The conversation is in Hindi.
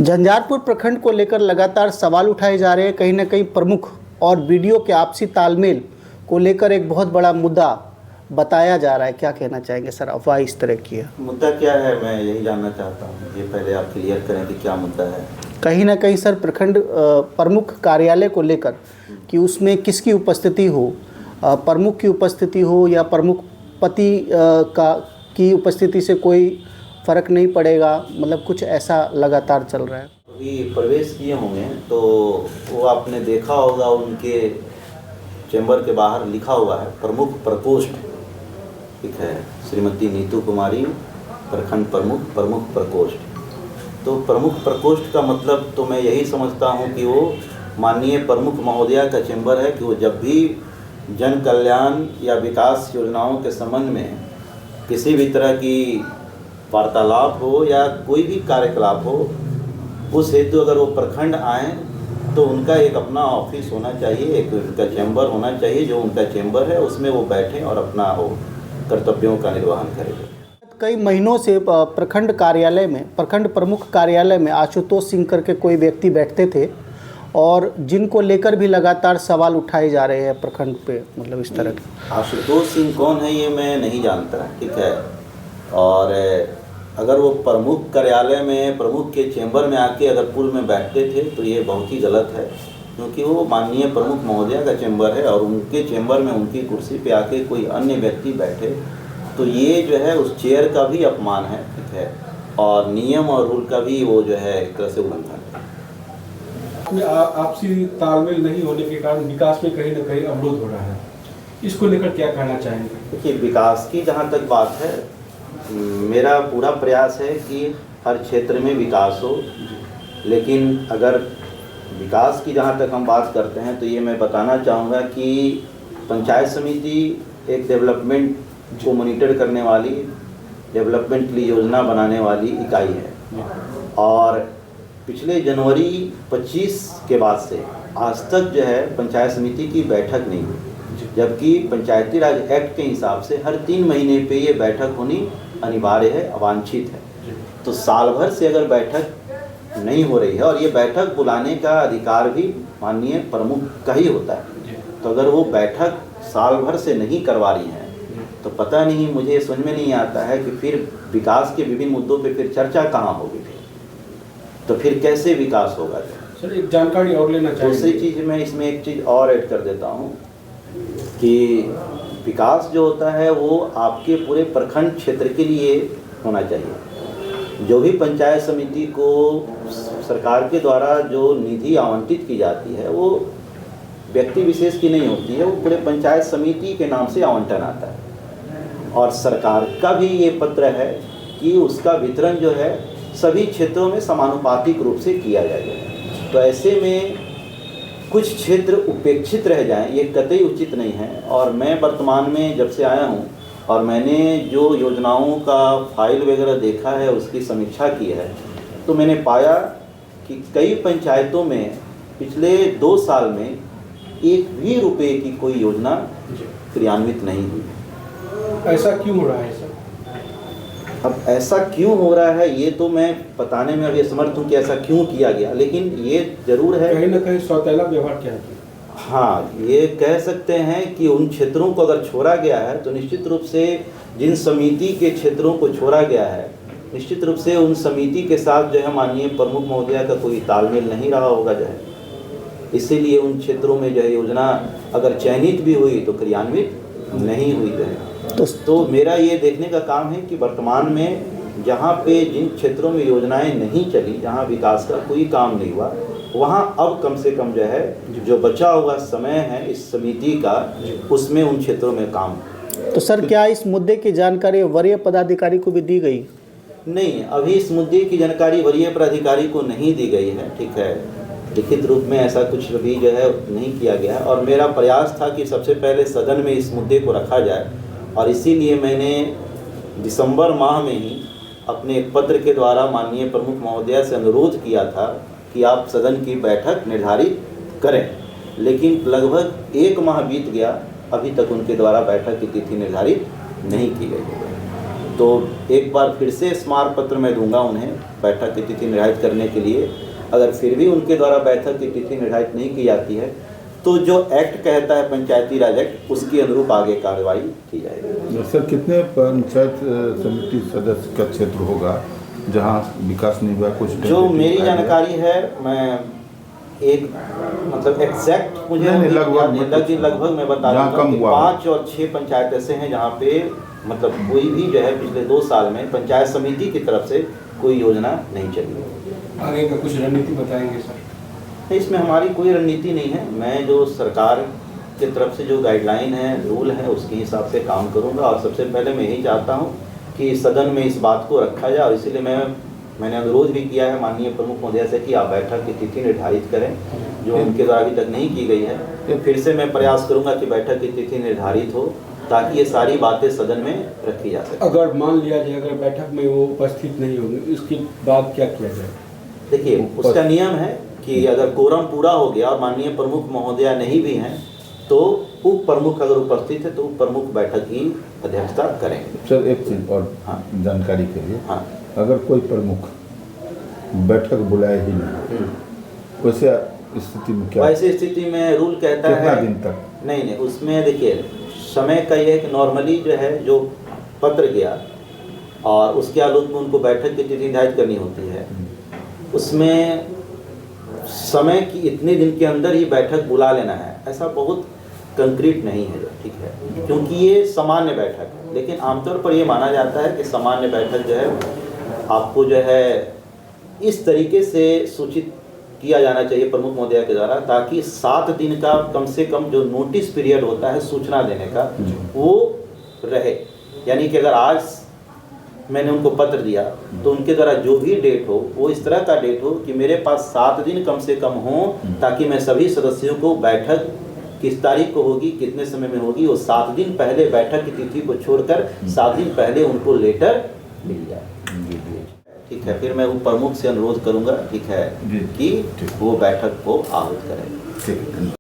झंझारपुर प्रखंड को लेकर लगातार सवाल उठाए जा रहे हैं। कहीं ना कहीं प्रमुख और वीडियो के आपसी तालमेल को लेकर एक बहुत बड़ा मुद्दा बताया जा रहा है। क्या कहना चाहेंगे सर, अफवाह इस तरह की है? मुद्दा क्या है, मैं यही जानना चाहता हूँ। ये पहले आप क्लियर करें कि क्या मुद्दा है। कहीं ना कहीं सर प्रखंड प्रमुख कार्यालय को लेकर कि उसमें किसकी उपस्थिति हो, प्रमुख की उपस्थिति हो या प्रमुख पति की उपस्थिति से कोई फ़र्क नहीं पड़ेगा, मतलब कुछ ऐसा लगातार चल रहा है। अभी प्रवेश किए होंगे तो वो आपने देखा होगा, उनके चैम्बर के बाहर लिखा हुआ है प्रमुख प्रकोष्ठ, ठीक है, श्रीमती नीतू कुमारी प्रखंड प्रमुख प्रकोष्ठ। तो प्रमुख प्रकोष्ठ का मतलब तो मैं यही समझता हूँ कि वो माननीय प्रमुख महोदया का चैम्बर है कि वो जब भी जन कल्याण या विकास योजनाओं के संबंध में किसी भी तरह की वार्तालाप हो या कोई भी कार्यकलाप हो, उस हेतु अगर वो प्रखंड आएँ तो उनका एक अपना ऑफिस होना चाहिए, एक उनका चैम्बर होना चाहिए। जो उनका चैम्बर है उसमें वो बैठें और अपना वो कर्तव्यों का निर्वहन करें। कई महीनों से प्रखंड कार्यालय में, प्रखंड प्रमुख कार्यालय में आशुतोष सिंह करके कोई व्यक्ति बैठते थे और जिनको लेकर भी लगातार सवाल उठाए जा रहे हैं प्रखंड पे, मतलब इस तरह के। आशुतोष सिंह कौन है ये मैं नहीं जानता, ठीक है। और अगर वो प्रमुख कार्यालय में प्रमुख के चैम्बर में आके अगर पुल में बैठते थे तो ये बहुत ही गलत है, क्योंकि वो माननीय प्रमुख महोदया का चैम्बर है और उनके चैम्बर में उनकी कुर्सी पे आके कोई अन्य व्यक्ति बैठे तो ये जो है उस चेयर का भी अपमान है, ठीक है, और नियम और रूल का भी वो जो है एक तरह से उल्लंघन है। आपसी तालमेल नहीं होने के कारण विकास में कहीं ना कहीं अवरोध हो रहा है, इसको लेकर क्या कहना चाहेंगे? देखिए, विकास की जहाँ तक बात है, मेरा पूरा प्रयास है कि हर क्षेत्र में विकास हो, लेकिन अगर विकास की जहाँ तक हम बात करते हैं तो ये मैं बताना चाहूँगा कि पंचायत समिति एक डेवलपमेंट को मॉनिटर करने वाली, डेवलपमेंट के लिए योजना बनाने वाली इकाई है और पिछले जनवरी 25 के बाद से आज तक जो है पंचायत समिति की बैठक नहीं हुई, जबकि पंचायती राज एक्ट के हिसाब से हर 3 महीने पे ये बैठक होनी अनिवार्य है, अवांछित है। तो साल भर से अगर बैठक नहीं हो रही है और ये बैठक बुलाने का अधिकार भी माननीय प्रमुख का ही होता है, तो अगर वो बैठक साल भर से नहीं करवा रही हैं तो पता नहीं, मुझे समझ में नहीं आता है कि फिर विकास के विभिन्न मुद्दों पे फिर चर्चा कहाँ होगी, तो फिर कैसे विकास होगा। सर एक जानकारी और लेना चाहिए। दूसरी चीज़ मैं इसमें एक चीज़ और ऐड कर देता हूँ कि विकास जो होता है वो आपके पूरे प्रखंड क्षेत्र के लिए होना चाहिए। जो भी पंचायत समिति को सरकार के द्वारा जो निधि आवंटित की जाती है वो व्यक्ति विशेष की नहीं होती है, वो पूरे पंचायत समिति के नाम से आवंटन आता है और सरकार का भी ये पत्र है कि उसका वितरण जो है सभी क्षेत्रों में समानुपातिक रूप से किया जाएगा। तो ऐसे में कुछ क्षेत्र उपेक्षित रह जाएं, ये कतई उचित नहीं है। और मैं वर्तमान में जब से आया हूँ और मैंने जो योजनाओं का फाइल वगैरह देखा है, उसकी समीक्षा की है, तो मैंने पाया कि कई पंचायतों में पिछले 2 साल में 1 भी रुपये की कोई योजना क्रियान्वित नहीं हुई। ऐसा क्यों हो रहा है सर? अब ऐसा क्यों हो रहा है ये तो मैं बताने में अभी असमर्थ हूँ कि ऐसा क्यों किया गया, लेकिन ये जरूर है कहीं ना कहीं सौतेला व्यवहार क्या है। हाँ, ये कह सकते हैं कि उन क्षेत्रों को अगर छोड़ा गया है तो निश्चित रूप से जिन समिति के क्षेत्रों को छोड़ा गया है, निश्चित रूप से उन समिति के साथ जो है माननीय प्रमुख महोदया का कोई तालमेल नहीं रहा होगा जो है, इसीलिए उन क्षेत्रों में जो है योजना अगर चयनित भी हुई तो क्रियान्वित नहीं हुई जो है। तो मेरा ये देखने का काम है कि वर्तमान में जहाँ पे जिन क्षेत्रों में योजनाएं नहीं चली, जहाँ विकास का कोई काम नहीं हुआ, वहाँ अब कम से कम जो है जो बचा हुआ समय है इस समिति का, उसमें उन क्षेत्रों में काम। तो सर क्या इस मुद्दे की जानकारी वरीय पदाधिकारी को भी दी गई? नहीं, अभी इस मुद्दे की जानकारी वरीय पदाधिकारी को नहीं दी गई है, ठीक है, लिखित रूप में ऐसा कुछ अभी जो है नहीं किया गया है। और मेरा प्रयास था कि सबसे पहले सदन में इस मुद्दे को रखा जाए और इसीलिए मैंने दिसंबर माह में ही अपने एक पत्र के द्वारा माननीय प्रमुख महोदया से अनुरोध किया था कि आप सदन की बैठक निर्धारित करें, लेकिन लगभग 1 माह बीत गया, अभी तक उनके द्वारा बैठक की तिथि निर्धारित नहीं की गई। तो एक बार फिर से स्मारक पत्र मैं दूंगा उन्हें बैठक की तिथि निर्धारित करने के लिए। अगर फिर भी उनके द्वारा बैठक की तिथि निर्धारित नहीं की जाती है तो जो एक्ट कहता है पंचायती राज एक्ट, उसके अनुरूप आगे कार्रवाई की जाएगी। सर, कितने पंचायत समिति सदस्य का क्षेत्र होगा जहां विकास नहीं हुआ? कुछ जो मेरी जानकारी है, मैं एक मतलब एग्जैक्ट मुझे लगभग मैं बता दूंगा कि 5 और 6 पंचायत ऐसे हैं जहाँ पे मतलब कोई भी जो है पिछले 2 साल में पंचायत समिति की तरफ से कोई योजना नहीं चली। आगे का कुछ रणनीति बताएंगे सर? इसमें हमारी कोई रणनीति नहीं है। मैं जो सरकार की तरफ से जो गाइडलाइन है, रूल है, उसके हिसाब से काम करूंगा। और सबसे पहले मैं यही चाहता हूं कि सदन में इस बात को रखा जाए, और इसीलिए मैंने अनुरोध भी किया है माननीय प्रमुख महोदय से कि आप बैठक की तिथि निर्धारित करें, जो उनके द्वारा अभी तक नहीं की गई है। तो फिर से मैं प्रयास करूँगा कि बैठक की तिथि निर्धारित हो ताकि ये सारी बातें सदन में रखी जा सके। अगर मान लिया जाए अगर बैठक में वो उपस्थित नहीं होंगे, उसके बाद क्या किया जाए? देखिए, उसका नियम है कि अगर कोरम पूरा हो गया और माननीय प्रमुख महोदया नहीं भी हैं तो उप प्रमुख अगर उपस्थित है तो उप प्रमुख बैठक की अध्यक्षता करेंगे। सर, एक चीज़ और जानकारी के लिए, अगर कोई प्रमुख बैठक बुलाए ही नहीं, वैसे स्थिति में क्या? वैसे स्थिति में रूल कहता है कितना दिन तक? नहीं, उसमें देखिए समय का ये कि नॉर्मली जो है जो पत्र गया और उसके आलोक में उनको बैठक की तिथि निर्धारित करनी होती है, उसमें समय की इतने दिन के अंदर ही बैठक बुला लेना है, ऐसा बहुत कंक्रीट नहीं है। ठीक है, क्योंकि ये सामान्य बैठक है, लेकिन आमतौर पर ये माना जाता है कि सामान्य बैठक जो है आपको जो है इस तरीके से सूचित किया जाना चाहिए प्रमुख महोदया के द्वारा, ताकि 7 दिन का कम से कम जो नोटिस पीरियड होता है सूचना देने का वो रहे। यानी कि अगर आज मैंने उनको पत्र दिया तो उनके द्वारा जो भी डेट हो वो इस तरह का डेट हो कि मेरे पास 7 दिन कम से कम हो, ताकि मैं सभी सदस्यों को बैठक किस तारीख को होगी, कितने समय में होगी, वो 7 दिन पहले बैठक की तिथि को छोड़कर 7 दिन पहले उनको लेटर मिल जाए। ठीक है, फिर मैं उप प्रमुख से अनुरोध करूंगा, ठीक है, कि वो बैठक को आहूत करें। ठीक है।